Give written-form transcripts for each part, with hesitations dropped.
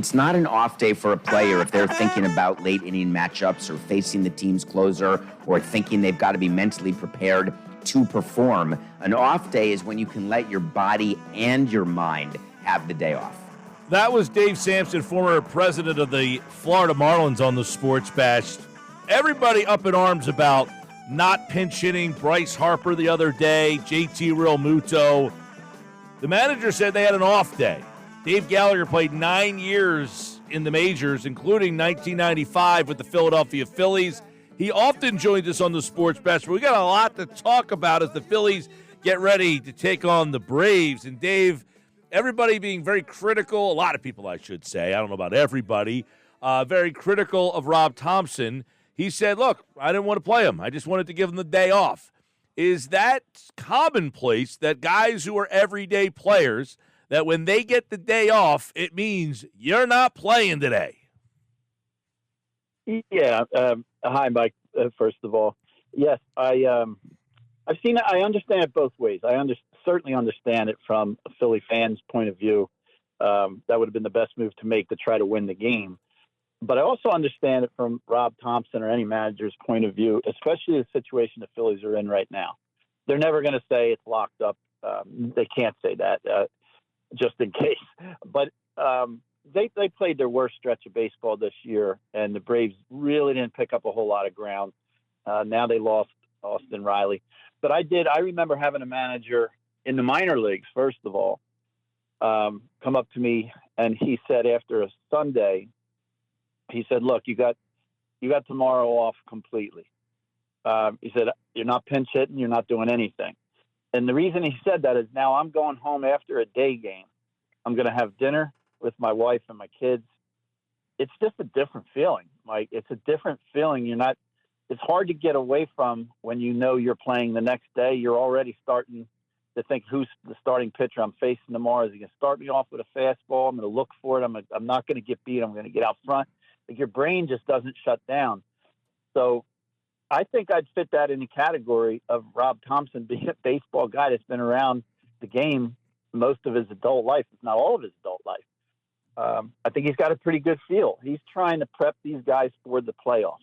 It's not an off day for a player if they're thinking about late inning matchups or facing the team's closer or thinking they've got to be mentally prepared to perform. An off day is when you can let your body and your mind have the day off. That was Dave Sampson, former president of the Florida Marlins, on the Sports Bash. Everybody up in arms about not pinch hitting Bryce Harper the other day, JT Realmuto. The manager said they had an off day. Dave Gallagher played 9 years in the majors, including 1995 with the Philadelphia Phillies. He often joins us on the Sports Bash, but we got a lot to talk about as the Phillies get ready to take on the Braves. And Dave, everybody being very critical, a lot of people I should say, I don't know about everybody, very critical of Rob Thomson. He said, look, I didn't want to play him. I just wanted to give him the day off. Is that commonplace that guys who are everyday players, that when they get the day off, it means you're not playing today? Yeah. Hi, Mike, first of all. Yes, I've seen it. I understand it both ways. I certainly understand it from a Philly fan's point of view. That would have been the best move to make to try to win the game. But I also understand it from Rob Thomson or any manager's point of view, especially the situation the Phillies are in right now. They're never going to say it's locked up. They can't say that just in case. But they played their worst stretch of baseball this year, and the Braves really didn't pick up a whole lot of ground. Now they lost Austin Riley. But I remember having a manager in the minor leagues, first of all, come up to me, and he said after a Sunday, he said, look, you got tomorrow off completely. He said, you're not pinch hitting, you're not doing anything. And the reason he said that is now I'm going home after a day game. I'm going to have dinner with my wife and my kids. It's just a different feeling, Mike. It's a different feeling. It's hard to get away from when you know you're playing the next day. You're already starting to think, who's the starting pitcher I'm facing tomorrow? Is he going to start me off with a fastball? I'm going to look for it. I'm not going to get beat. I'm going to get out front. Like, your brain just doesn't shut down. So I think I'd fit that in the category of Rob Thomson being a baseball guy that's been around the game most of his adult life, if not all of his adult life. I think he's got a pretty good feel. He's trying to prep these guys for the playoffs,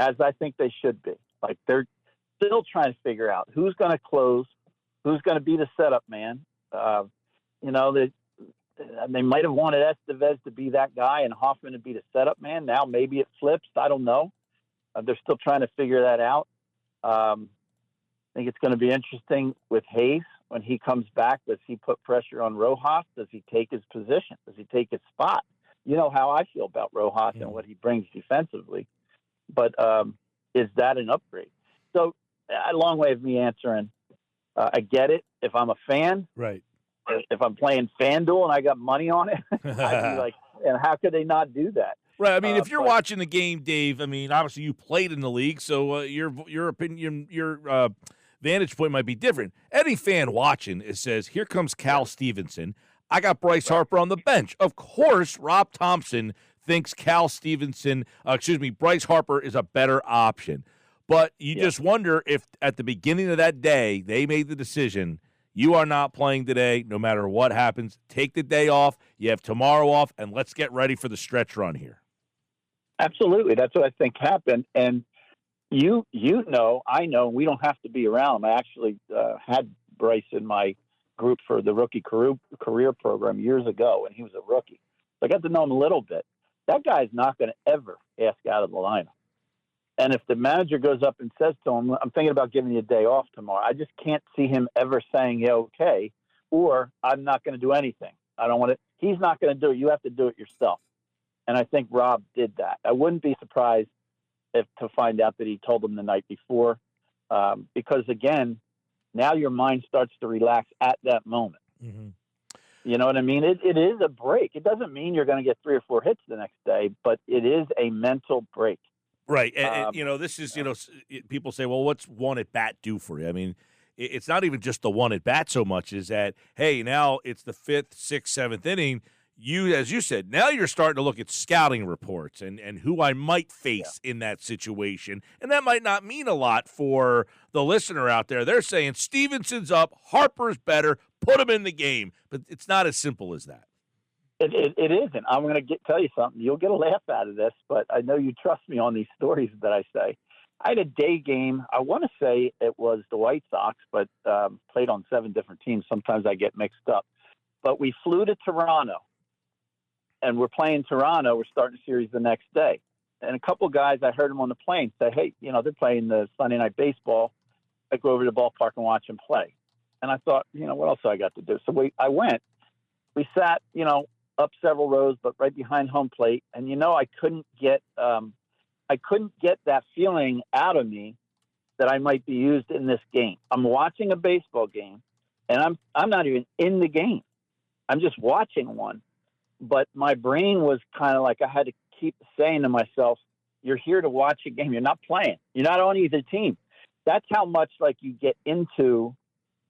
as I think they should be. Like, they're still trying to figure out who's going to close, who's going to be the setup man. They might have wanted Estevez to be that guy and Hoffman to be the setup man. Now maybe it flips. I don't know. They're still trying to figure that out. I think it's going to be interesting with Hayes when he comes back. Does he put pressure on Rojas? Does he take his position? Does he take his spot? You know how I feel about Rojas and what he brings defensively. But is that an upgrade? So a long way of me answering. I get it. If I'm a fan, right. If I'm playing FanDuel and I got money on it, I'd be like, and how could they not do that? Right. I mean, if you're watching the game, Dave, I mean, obviously you played in the league, so your opinion, your vantage point might be different. Any fan watching, it says, here comes Cal Stevenson. I got Bryce Harper on the bench. Of course, Rob Thomson thinks Bryce Harper is a better option. But you just wonder if at the beginning of that day they made the decision, you are not playing today no matter what happens. Take the day off. You have tomorrow off, and let's get ready for the stretch run here. Absolutely. That's what I think happened. And I know, we don't have to be around. I actually had Bryce in my group for the rookie career program years ago when he was a rookie. So I got to know him a little bit. That guy's not going to ever ask out of the lineup. And if the manager goes up and says to him, I'm thinking about giving you a day off tomorrow, I just can't see him ever saying, yeah, okay, or I'm not going to do anything. I don't want to. He's not going to do it. You have to do it yourself. And I think Rob did that. I wouldn't be surprised to find out that he told them the night before, because, again, now your mind starts to relax at that moment. Mm-hmm. You know what I mean? It is a break. It doesn't mean you're going to get 3 or 4 hits the next day, but it is a mental break. Right. And this is, people say, well, what's one at bat do for you? I mean, it's not even just the one at bat so much as that, hey, now it's the 5th, 6th, 7th inning. As you said, now you're starting to look at scouting reports and who I might face in that situation. And that might not mean a lot for the listener out there. They're saying Stevenson's up, Harper's better, put him in the game. But it's not as simple as that. It isn't. I'm going to tell you something. You'll get a laugh out of this, but I know you trust me on these stories that I say. I had a day game. I want to say it was the White Sox, but played on 7 different teams. Sometimes I get mixed up. But we flew to Toronto, and we're playing Toronto. We're starting a series the next day. And a couple of guys, I heard them on the plane say, hey, they're playing the Sunday night baseball. I go over to the ballpark and watch them play. And I thought, what else do I got to do? So I went. We sat, up several rows, but right behind home plate. And, I couldn't get that feeling out of me that I might be used in this game. I'm watching a baseball game, and I'm not even in the game. I'm just watching one. But my brain was kind of like I had to keep saying to myself, you're here to watch a game. You're not playing. You're not on either team. That's how much like you get into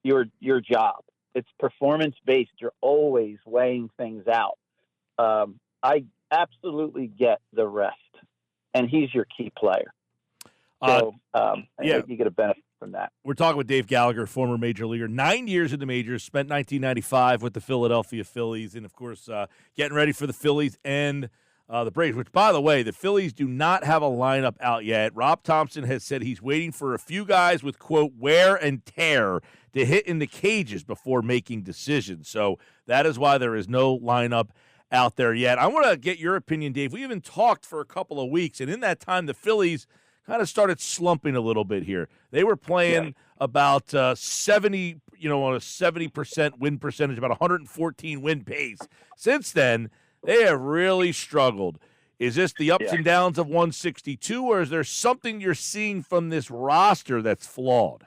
your job. It's performance-based. You're always weighing things out. I absolutely get the rest, and he's your key player. So yeah, you get a benefit from that. We're talking with Dave Gallagher, former major leaguer, 9 years in the majors, spent 1995 with the Philadelphia Phillies, and, of course, getting ready for the Phillies and the Braves, which, by the way, the Phillies do not have a lineup out yet. Rob Thomson has said he's waiting for a few guys with, quote, wear and tear to hit in the cages before making decisions. So that is why there is no lineup out there yet. I want to get your opinion, Dave. We even talked for a couple of weeks, and in that time, the Phillies kind of started slumping a little bit here. They were playing about 70, on a 70% win percentage, about 114 win pace. Since then, they have really struggled. Is this the ups and downs of 162, or is there something you're seeing from this roster that's flawed?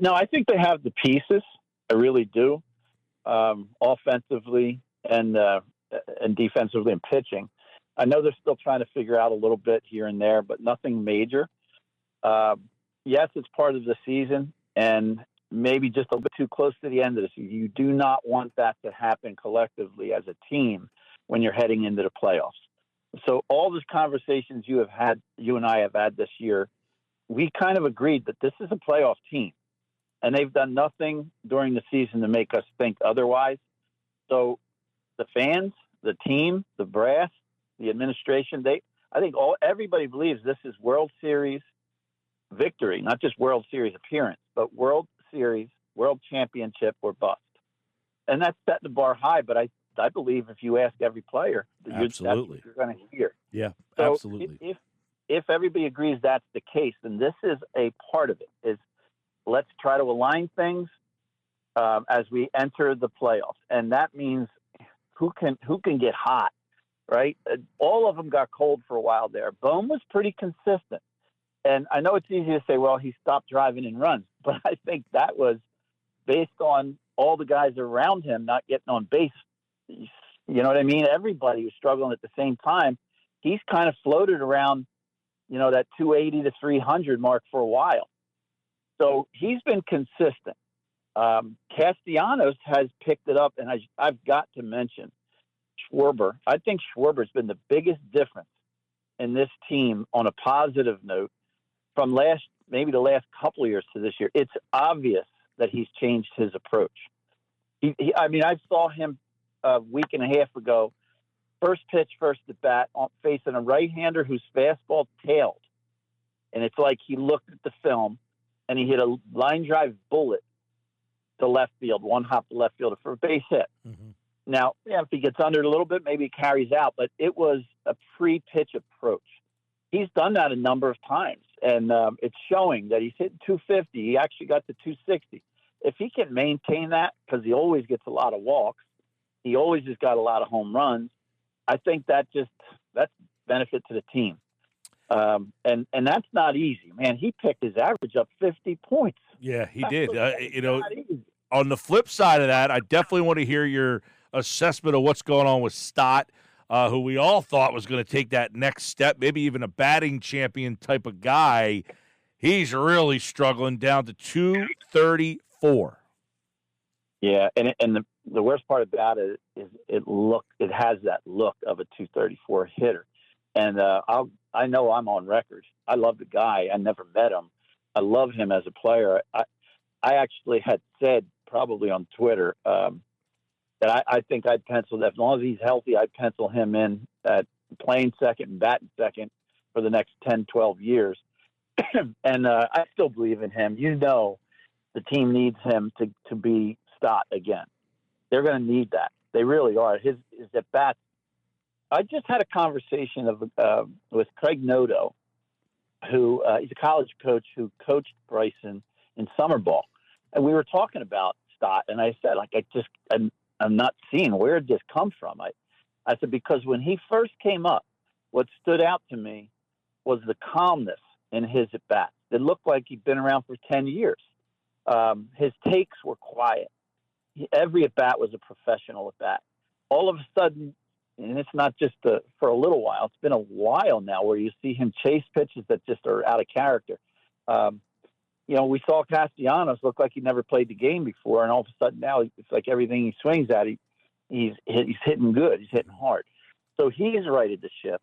No, I think they have the pieces. I really do, offensively and defensively and pitching. I know they're still trying to figure out a little bit here and there, but nothing major. Yes, it's part of the season, and maybe just a little bit too close to the end of the season. You do not want that to happen collectively as a team when you're heading into the playoffs. So all these conversations you and I have had this year, we kind of agreed that this is a playoff team, and they've done nothing during the season to make us think otherwise. So the fans, the team, the brass, the administration, I think everybody believes this is World Series victory, not just World Series appearance, but World Series, World Championship or bust. And that's setting the bar high, but I believe if you ask every player, that's what you're going to hear. Yeah, so absolutely. If everybody agrees that's the case, then this is a part of it, is let's try to align things as we enter the playoffs. And that means who can get hot, right? All of them got cold for a while there. Bohm was pretty consistent. And I know it's easy to say, well, he stopped driving in runs, but I think that was based on all the guys around him not getting on base. You know what I mean? Everybody was struggling at the same time. He's kind of floated around, that 280 to 300 mark for a while. So he's been consistent. Castellanos has picked it up, and I've got to mention Schwarber. I think Schwarber's been the biggest difference in this team on a positive note from maybe the last couple of years to this year. It's obvious that he's changed his approach. I saw him a week and a half ago, first pitch, first at bat, facing a right-hander whose fastball tailed. And it's like he looked at the film and he hit a line drive bullet to left field, one hop to left field for a base hit. Mm-hmm. Now, if he gets under it a little bit, maybe it carries out, but it was a pre-pitch approach. He's done that a number of times, and it's showing that he's hitting 250. He actually got to 260. If he can maintain that, because he always gets a lot of walks, he always has got a lot of home runs, I think that's benefit to the team. And that's not easy, man. He picked his average up 50 points. Yeah, he did. On the flip side of that, I definitely want to hear your assessment of what's going on with Stott, who we all thought was going to take that next step, maybe even a batting champion type of guy. He's really struggling, down to 234. Yeah, and the worst part about it is it has that look of a 234 hitter. And I know I'm on record. I love the guy. I never met him. I love him as a player. I actually had said probably on Twitter, And I think I'd pencil, as long as he's healthy, I'd pencil him in at playing second and batting second for the next 10, 12 years. And I still believe in him. The team needs him to be Stott again. They're going to need that. They really are. His at bats. I just had a conversation with Craig Noto, who he's a college coach who coached Bryson in summer ball, and we were talking about Stott, and I said, I'm not seeing, where did this come from? I said, because when he first came up, what stood out to me was the calmness in his at bats. It looked like he'd been around for 10 years. His takes were quiet. Every at bat was a professional at bat. All of a sudden, and it's not just for a little while, it's been a while now where you see him chase pitches that just are out of character. We saw Castellanos look like he never played the game before, and all of a sudden now it's like everything he swings at, he's hitting good, he's hitting hard. So he's righted the ship.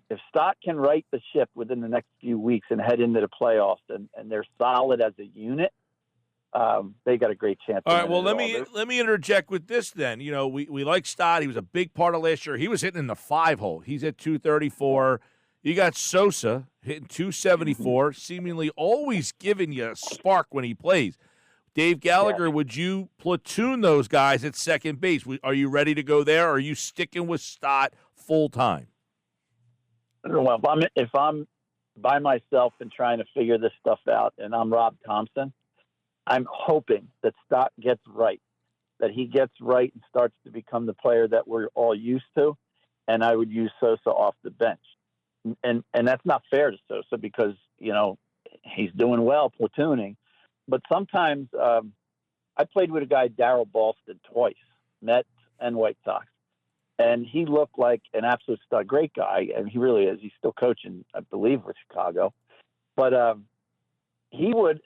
If Stott can right the ship within the next few weeks and head into the playoffs, and they're solid as a unit, they got a great chance. All right, well, let me interject with this then. We like Stott. He was a big part of last year. He was hitting in the 5-hole. He's at 234. You got Sosa hitting 274, seemingly always giving you a spark when he plays. Dave Gallagher, Would you platoon those guys at second base? Are you ready to go there, or are you sticking with Stott full time? Well, if I'm by myself and trying to figure this stuff out, and I'm Rob Thomson, I'm hoping that Stott gets right, that he gets right and starts to become the player that we're all used to, and I would use Sosa off the bench. And that's not fair to Sosa because, he's doing well platooning. But sometimes I played with a guy, Darryl Ballston, twice, Mets and White Sox. And he looked like an absolute stud, great guy, and he really is. He's still coaching, I believe, with Chicago. But he would,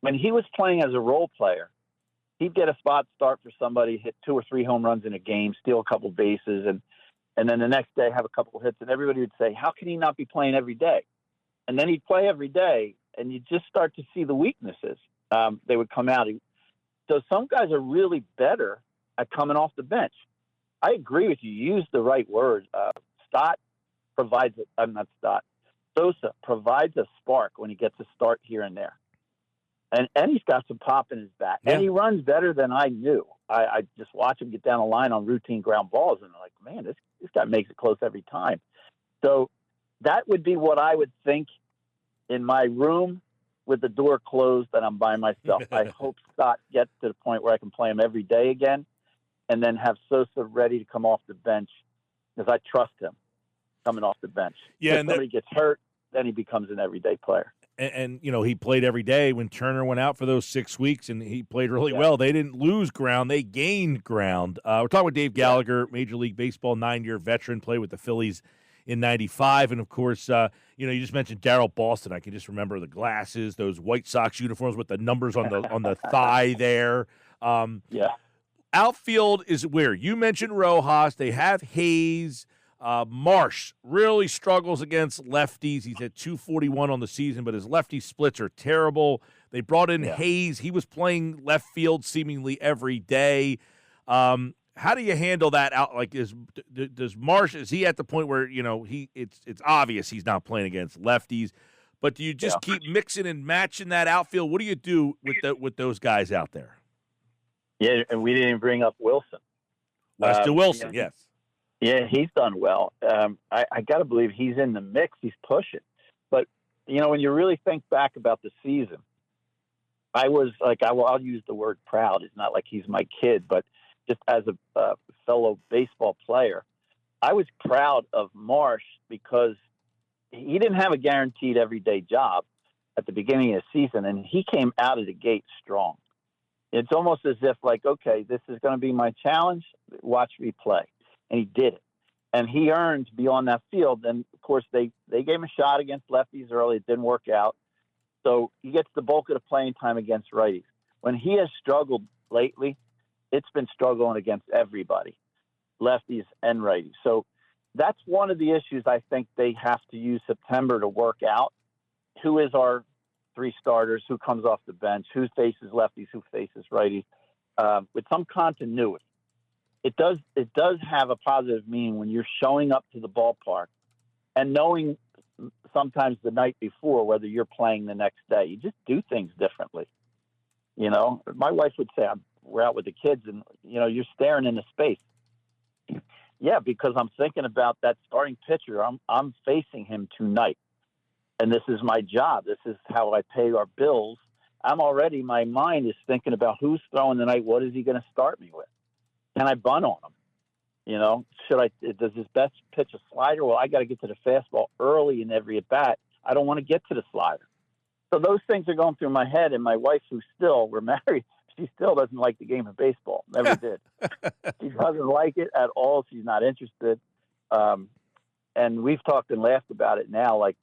when he was playing as a role player, he'd get a spot start for somebody, hit 2 or 3 home runs in a game, steal a couple bases, and then the next day have a couple of hits, and everybody would say, how can he not be playing every day? And then he'd play every day, and you just start to see the weaknesses. They would come out. So some guys are really better at coming off the bench. I agree with you. You used the right word. Sosa provides a spark when he gets a start here and there. And he's got some pop in his bat. Yeah. And he runs better than I knew. I just watch him get down the line on routine ground balls, and I'm like, man, this guy makes it close every time. So that would be what I would think in my room with the door closed and I'm by myself. I hope Stott gets to the point where I can play him every day again, and then have Sosa ready to come off the bench because I trust him coming off the bench. Yeah, if somebody gets hurt, then he becomes an everyday player. And he played every day when Turner went out for those 6 weeks, and he played really well. They didn't lose ground. They gained ground. We're talking with Dave Gallagher, Major League Baseball 9-year veteran, played with the Phillies in 95. And, of course, you just mentioned Darryl Ballston. I can just remember the glasses, those White Sox uniforms with the numbers on the thigh there. Outfield is weird. You mentioned Rojas. They have Hayes. Marsh really struggles against lefties. He's at 241 on the season, but his lefty splits are terrible. They brought in Hayes. He was playing left field seemingly every day. How do you handle that out? Like, does Marsh, is he at the point where, it's obvious he's not playing against lefties, but do you just keep mixing and matching that outfield? What do you do with those guys out there? Yeah, and we didn't even bring up Wilson. Lester Wilson, yes. Yeah, he's done well. I got to believe he's in the mix. He's pushing. But, when you really think back about the season, I was like, I'll use the word proud. It's not like he's my kid, but just as a fellow baseball player, I was proud of Marsh because he didn't have a guaranteed everyday job at the beginning of the season, and he came out of the gate strong. It's almost as if like, okay, this is going to be my challenge. Watch me play. And he did it. And he earned to be on that field. And, of course, they gave him a shot against lefties early. It didn't work out. So he gets the bulk of the playing time against righties. When he has struggled lately, it's been struggling against everybody, lefties and righties. So that's one of the issues I think they have to use September to work out. Who is our 3 starters? Who comes off the bench? Who faces lefties? Who faces righties? with some continuity. It does have a positive meaning when you're showing up to the ballpark and knowing sometimes the night before whether you're playing the next day. You just do things differently. My wife would say, we're out with the kids and, you're staring into space. Yeah, because I'm thinking about that starting pitcher. I'm facing him tonight. And this is my job. This is how I pay our bills. My mind is thinking about who's throwing tonight. What is he going to start me with? Can I bunt on him? Does his best pitch a slider? Well, I got to get to the fastball early in every at bat. I don't want to get to the slider. So those things are going through my head. And my wife, we're married, she still doesn't like the game of baseball. Never did. She doesn't like it at all. She's not interested. And we've talked and laughed about it now, like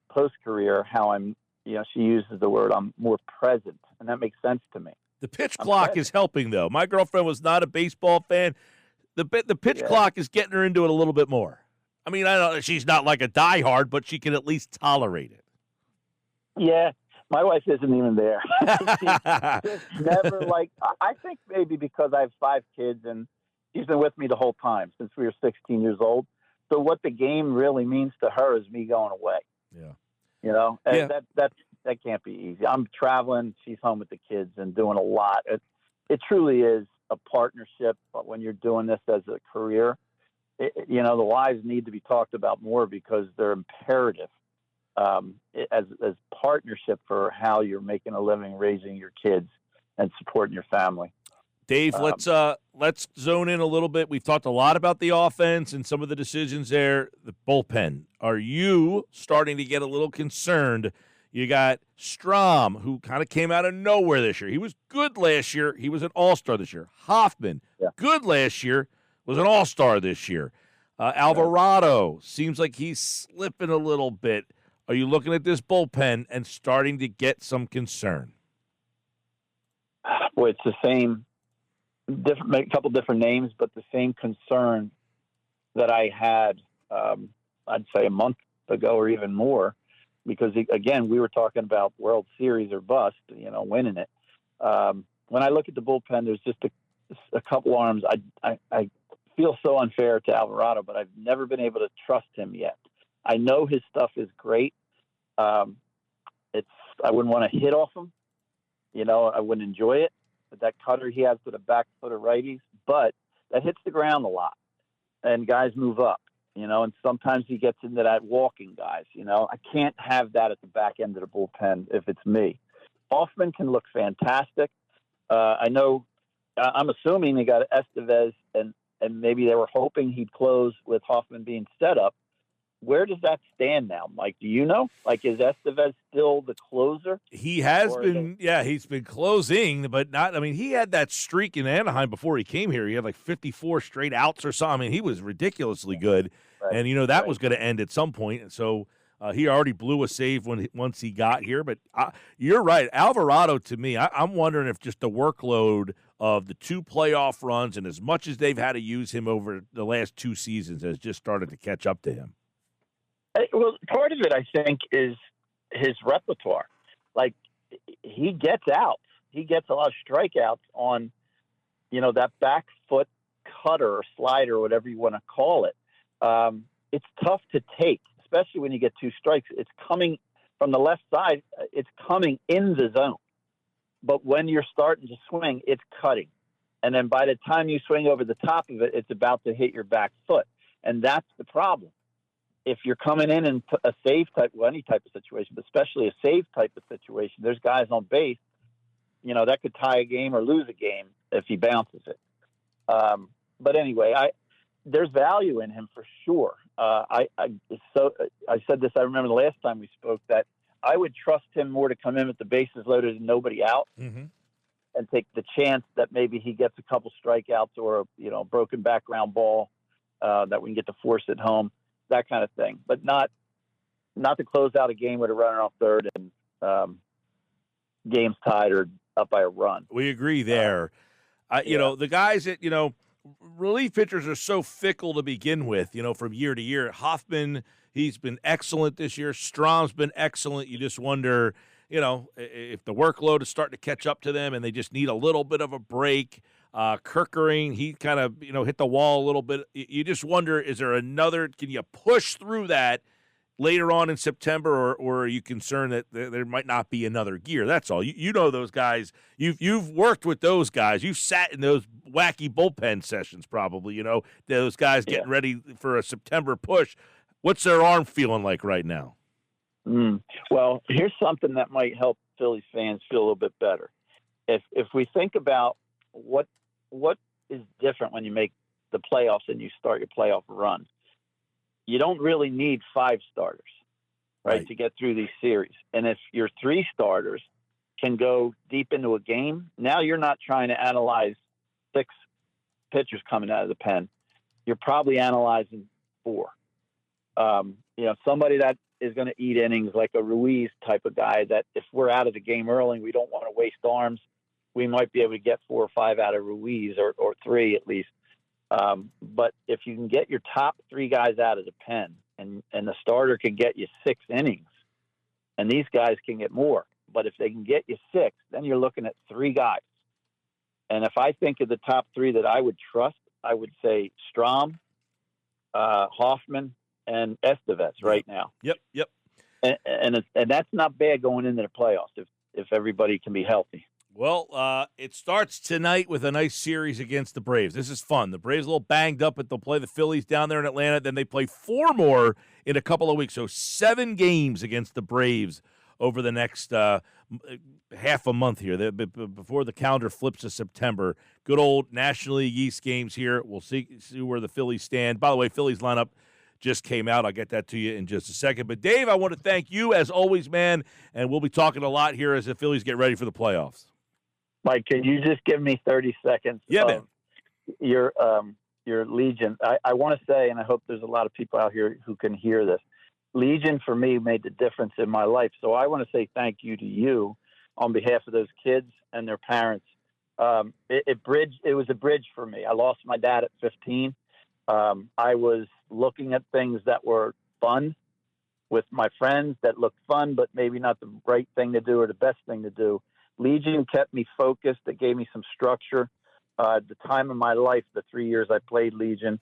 post-career, how I'm, she uses the word, I'm more present. And that makes sense to me. The pitch clock is helping, though. My girlfriend was not a baseball fan. The pitch clock is getting her into it a little bit more. I mean, I don't. She's not like a diehard, but she can at least tolerate it. Yeah, my wife isn't even there. She's never I think maybe because I have 5 kids and she's been with me the whole time since we were 16 years old. So what the game really means to her is me going away. Yeah. And that can't be easy. I'm traveling. She's home with the kids and doing a lot. It truly is a partnership. But when you're doing this as a career, the lives need to be talked about more because they're imperative as partnership for how you're making a living, raising your kids, and supporting your family. Dave, let's zone in a little bit. We've talked a lot about the offense and some of the decisions there. The bullpen. Are you starting to get a little concerned? You got Strom, who kind of came out of nowhere this year. He was good last year. He was an all-star this year. Hoffman, good last year, was an all-star this year. Alvarado seems like he's slipping a little bit. Are you looking at this bullpen and starting to get some concern? Boy, it's the same, a couple different names, but the same concern that I had, I'd say a month ago or even more, because, again, we were talking about World Series or bust, winning it. When I look at the bullpen, there's just a couple arms. I feel so unfair to Alvarado, but I've never been able to trust him yet. I know his stuff is great. I wouldn't want to hit off him. I wouldn't enjoy it. But that cutter he has to the back foot of righties, but that hits the ground a lot, and guys move up. And sometimes he gets into that walking guys. I can't have that at the back end of the bullpen if it's me. Hoffman can look fantastic. I know. I'm assuming they got Estevez, and maybe they were hoping he'd close with Hoffman being set up. Where does that stand now, Mike? Do you know? Is Estevez still the closer? He has been, he's been closing, but not. I mean, he had that streak in Anaheim before he came here. He had 54 straight outs or something. I mean, he was ridiculously good, right. And that was going to end at some point. And so he already blew a save once he got here. But you're right, Alvarado. To me, I'm wondering if just the workload of the 2 playoff runs and as much as they've had to use him over the last 2 seasons has just started to catch up to him. Well, part of it, I think, is his repertoire. He gets out. He gets a lot of strikeouts on, that back foot cutter or slider, or whatever you want to call it. It's tough to take, especially when you get 2 strikes. It's coming from the left side. It's coming in the zone. But when you're starting to swing, it's cutting. And then by the time you swing over the top of it, it's about to hit your back foot. And that's the problem. If you're coming in a save type, any type of situation, but especially a save type of situation, there's guys on base, that could tie a game or lose a game if he bounces it. But anyway, there's value in him for sure. I said this, I remember the last time we spoke, that I would trust him more to come in with the bases loaded and nobody out, and take the chance that maybe he gets a couple strikeouts or a broken back ground ball that we can get to force it home. That kind of thing, but not to close out a game with a runner off third and game's tied or up by a run. We agree there. The guys that, relief pitchers are so fickle to begin with, from year to year. Hoffman, he's been excellent this year. Strom's been excellent. You just wonder, if the workload is starting to catch up to them and they just need a little bit of a break. Kirkering, he kind of, hit the wall a little bit. You just wonder, is there another, can you push through that later on in September, or are you concerned that there might not be another gear? That's all. You know those guys. You've worked with those guys. You've sat in those wacky bullpen sessions probably, those guys getting ready for a September push. What's their arm feeling like right now? Well, here's something that might help Phillies fans feel a little bit better. If we think about what is different when you make the playoffs and you start your playoff run, you don't really need 5 starters, right, to get through these series. And if your 3 starters can go deep into a game, now you're not trying to analyze 6 pitchers coming out of the pen. You're probably analyzing 4. Somebody that is going to eat innings, like a Ruiz type of guy, that if we're out of the game early, we don't want to waste arms, we might be able to get 4 or 5 out of Ruiz, or 3 at least. But if you can get your top 3 guys out of the pen, and the starter can get you 6 innings, and these guys can get more, but if they can get you 6, then you're looking at 3 guys. And if I think of the top 3 that I would trust, I would say Strom, Hoffman, and Estevez right now. Yep. And that's not bad going into the playoffs if everybody can be healthy. Well, it starts tonight with a nice series against the Braves. This is fun. The Braves a little banged up, but they'll play the Phillies down there in Atlanta. Then they play 4 more in a couple of weeks. So 7 games against the Braves over the next half a month here, before the calendar flips to September. Good old National League East games here. We'll see where the Phillies stand. By the way, Phillies lineup just came out. I'll get that to you in just a second. But, Dave, I want to thank you, as always, man, and we'll be talking a lot here as the Phillies get ready for the playoffs. Mike, can you just give me 30 seconds? Yeah, man. Your Legion. I want to say, and I hope there's a lot of people out here who can hear this, Legion for me made the difference in my life. So I want to say thank you to you on behalf of those kids and their parents. It was a bridge for me. I lost my dad at 15. I was looking at things that were fun with my friends, that looked fun, but maybe not the right thing to do or the best thing to do. Legion kept me focused. It gave me some structure. The time of my life, the 3 years I played Legion.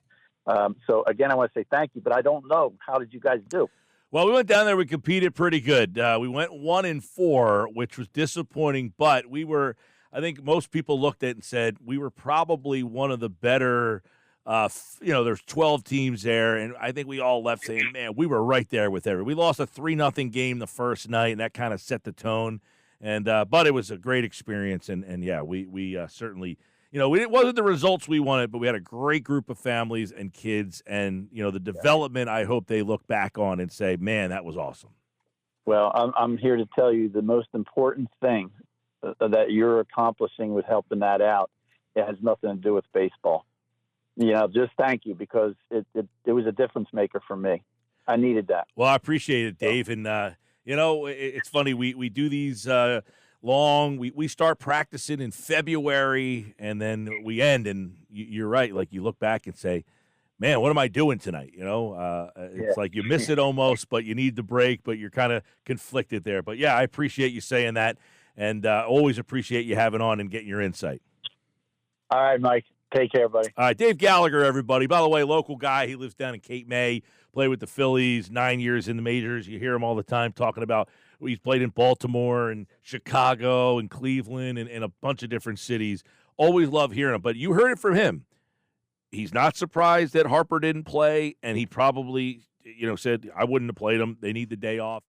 So, again, I want to say thank you, but I don't know. How did you guys do? Well, we went down there. We competed pretty good. We went 1-4, which was disappointing, but we were – I think most people looked at it and said we were probably one of the better there's 12 teams there, and I think we all left saying, man, we were right there with everyone. We lost a 3-0 game the first night, and that kind of set the tone. And but it was a great experience, and yeah, we certainly, it wasn't the results we wanted, but we had a great group of families and kids, and the development. I hope they look back on and say, man, that was awesome. Well, I'm here to tell you the most important thing that you're accomplishing with helping that out. It has nothing to do with baseball. Just thank you, because it was a difference maker for me. I needed that. Well, I appreciate it, Dave, and. It's funny. We do these long. We start practicing in February, and then we end. And you're right. Like, you look back and say, "Man, what am I doing tonight?" It's like you miss it almost, but you need the break. But you're kind of conflicted there. But yeah, I appreciate you saying that, and always appreciate you having on and getting your insight. All right, Mike. Take care, buddy. All right, Dave Gallagher, everybody. By the way, local guy. He lives down in Cape May. Played with the Phillies, 9 years in the majors. You hear him all the time talking about he's played in Baltimore and Chicago and Cleveland and a bunch of different cities. Always love hearing him. But you heard it from him. He's not surprised that Harper didn't play, and he probably, said, I wouldn't have played him. They need the day off.